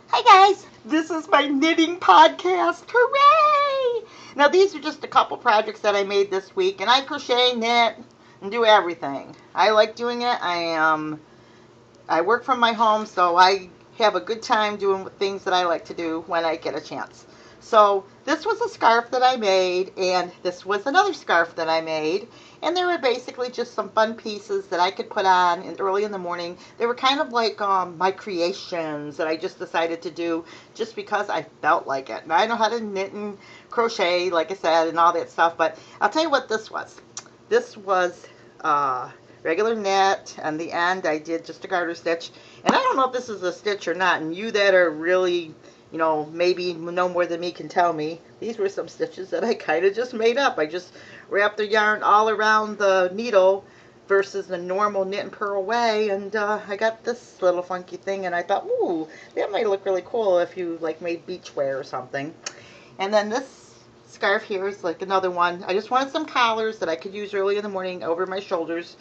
Hi guys, this is my knitting podcast. Hooray! Now these are just a couple projects that I made this week, and I crochet, knit, and do everything. I like doing it. I work from my home, so I have a good time doing things that I like to do when I get a chance. So this was a scarf that I made, and this was another scarf that I made, and they were basically just some fun pieces that I could put on early in the morning. They were kind of like my creations that I just decided to do just because I felt like it. And I know how to knit and crochet, like I said, and all that stuff, but I'll tell you what this was. This was regular knit, and the end I did just a garter stitch, and I don't know if this is a stitch or not, and you that are really, maybe know more than me can tell me. These were some stitches that I kind of just made up. I just wrapped the yarn all around the needle versus the normal knit and purl way, and I got this little funky thing, and I thought, ooh, that might look really cool if you like made beachwear or something. And then this scarf here is like another one. I just wanted some collars that I could use early in the morning over my shoulders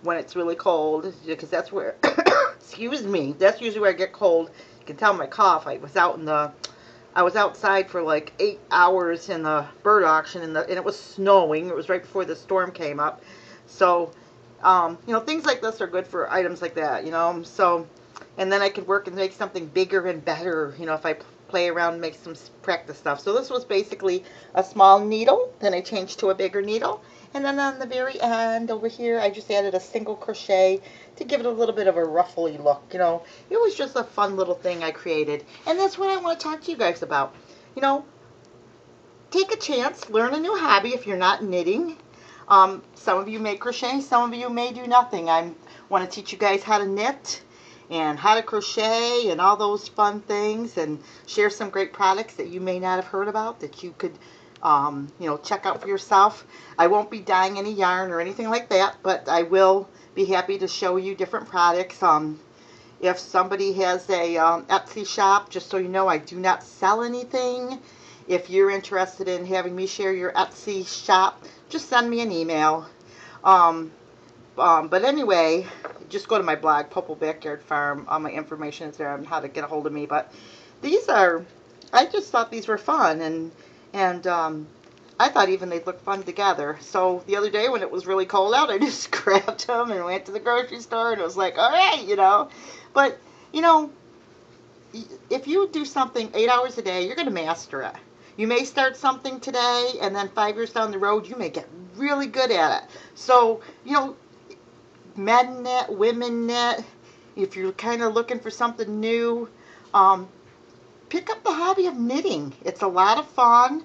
when it's really cold, because that's where excuse me, that's usually where I get cold. You can tell my cough. I was outside for like 8 hours in the bird auction, and it was snowing. It was right before the storm came up. So things like this are good for items like that, so, and then I could work and make something bigger and better, if I play around and make some practice stuff. So this was basically a small needle, then I changed to a bigger needle, and then on the very end over here I just added a single crochet to give it a little bit of a ruffly look. It was just a fun little thing I created, and that's what I want to talk to you guys about. Take a chance, learn a new hobby if you're not knitting. Some of you may crochet, some of you may do nothing. I want to teach you guys how to knit and how to crochet and all those fun things, and share some great products that you may not have heard about that you could check out for yourself. I won't be dyeing any yarn or anything like that, but I will be happy to show you different products. If somebody has a Etsy shop, just so you know, I do not sell anything. If you're interested in having me share your Etsy shop, just send me an email. But anyway, just go to my blog, Popple Backyard Farm. All my information is there on how to get a hold of me. But I just thought these were fun, and I thought even they'd look fun together. So the other day when it was really cold out, I just grabbed them and went to the grocery store, and it was like, all right. But, if you do something 8 hours a day, you're going to master it. You may start something today, and then 5 years down the road, you may get really good at it. So, men knit, women knit, if you're kind of looking for something new, pick up the hobby of knitting. It's a lot of fun,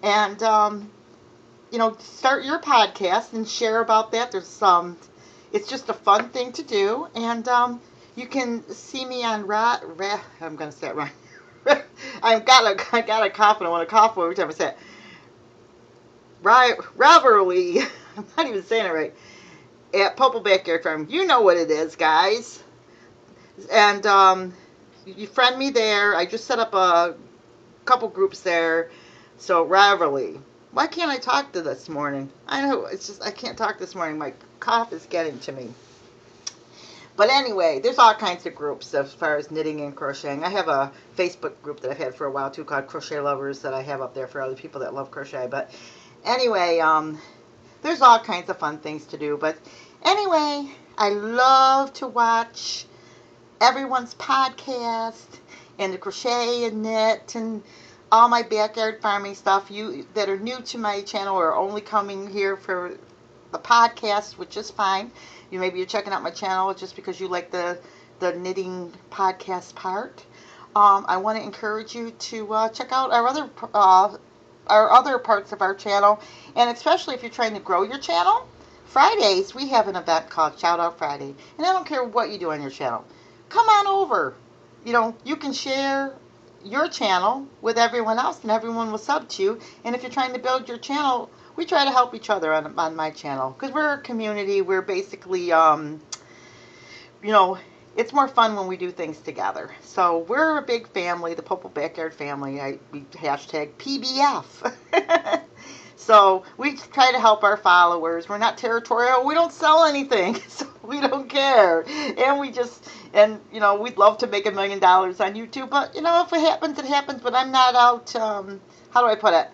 and start your podcast and share about that. It's just a fun thing to do, and you can see me on I'm gonna say it wrong. I got a cough, and I want to cough every time I say it. Rivalry. I'm not even saying it right. At Popple Backyard Farm. You know what it is, guys. And you friend me there. I just set up a couple groups there. So, Rivalry. Why can't I talk to this morning? I know, it's just I can't talk this morning. My cough is getting to me. But anyway, there's all kinds of groups as far as knitting and crocheting. I have a Facebook group that I've had for a while too called Crochet Lovers that I have up there for other people that love crochet. But anyway, there's all kinds of fun things to do. But anyway, I love to watch everyone's podcast and the crochet and knit and all my backyard farming stuff. You that are new to my channel or only coming here for the podcast, which is fine. Maybe you're checking out my channel just because you like the knitting podcast part. I want to encourage you to check out our other parts of our channel, and especially if you're trying to grow your channel. Fridays we have an event called Shout Out Friday, and I don't care what you do on your channel. Come on over. You can share your channel with everyone else, and everyone will sub to you. And if you're trying to build your channel, we try to help each other on my channel, because we're a community. We're basically, it's more fun when we do things together. So we're a big family, the Popple Backyard family. We hashtag PBF. So we try to help our followers. We're not territorial. We don't sell anything. So We don't care. And we'd love to make $1 million on YouTube. But, if it happens, it happens. But I'm not out, how do I put it?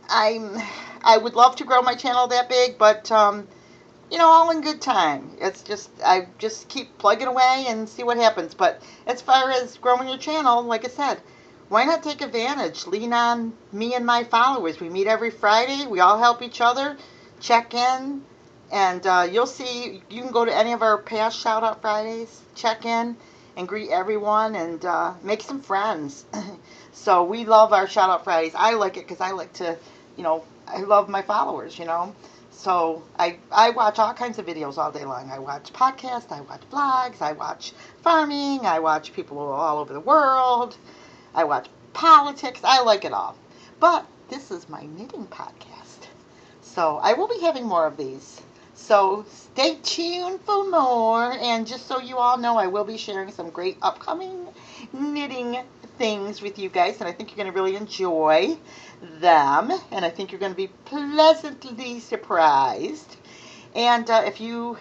I would love to grow my channel that big, but, all in good time. It's just, I just keep plugging away and see what happens. But as far as growing your channel, like I said, why not take advantage? Lean on me and my followers. We meet every Friday. We all help each other. Check in. And you'll see, you can go to any of our past Shout Out Fridays, check in, and greet everyone, and make some friends. So we love our Shout Out Fridays. I like it because I like to, I love my followers, So I watch all kinds of videos all day long. I watch podcasts, I watch vlogs, I watch farming, I watch people all over the world, I watch politics. I like it all. But this is my knitting podcast. So I will be having more of these. So stay tuned for more. And just so you all know, I will be sharing some great upcoming knitting things with you guys. And I think you're going to really enjoy them. And I think you're going to be pleasantly surprised. And if you,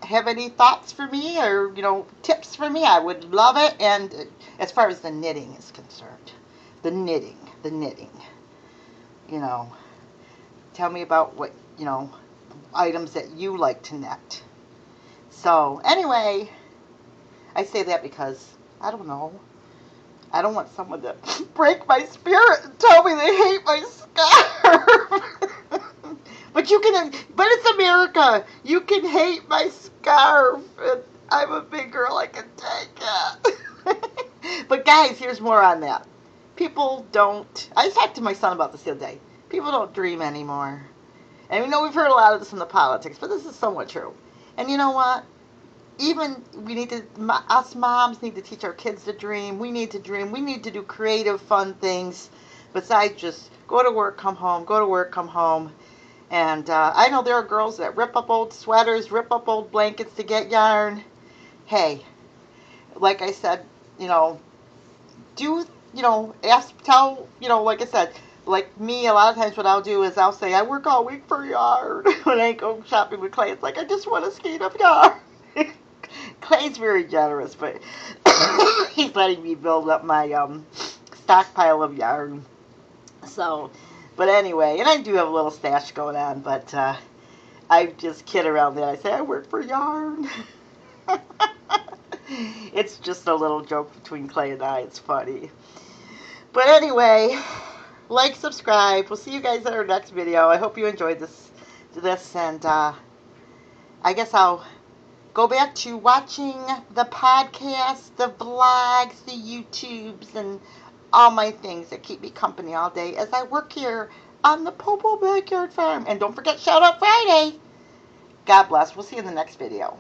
have any thoughts for me or, tips for me, I would love it. And as far as the knitting is concerned, the knitting, tell me about what, items that you like to knit. So, anyway, I say that because, I don't know, I don't want someone to break my spirit and tell me they hate my scarf. But it's America. You can hate my scarf. And I'm a big girl, I can take it. But guys, here's more on that. People don't, I talked to my son about this the other day. People don't dream anymore. And we've heard a lot of this in the politics, but this is somewhat true. And you know what? Even us moms need to teach our kids to dream. We need to dream. We need to do creative, fun things besides just go to work, come home, go to work, come home. And I know there are girls that rip up old sweaters, rip up old blankets to get yarn. Hey, like I said, like I said, like me, a lot of times what I'll do is I'll say, I work all week for yarn. When I go shopping with Clay, it's like, I just want a skein of yarn. Clay's very generous, but he's letting me build up my stockpile of yarn. So, but anyway, and I do have a little stash going on, but I just kid around that. I say, I work for yarn. It's just a little joke between Clay and I. It's funny. But anyway, like, subscribe. We'll see you guys in our next video. I hope you enjoyed this, and I guess I'll go back to watching the podcasts, the vlogs, the YouTubes, and all my things that keep me company all day as I work here on the Popo Backyard Farm. And don't forget Shout Out Friday. God bless. We'll see you in the next video.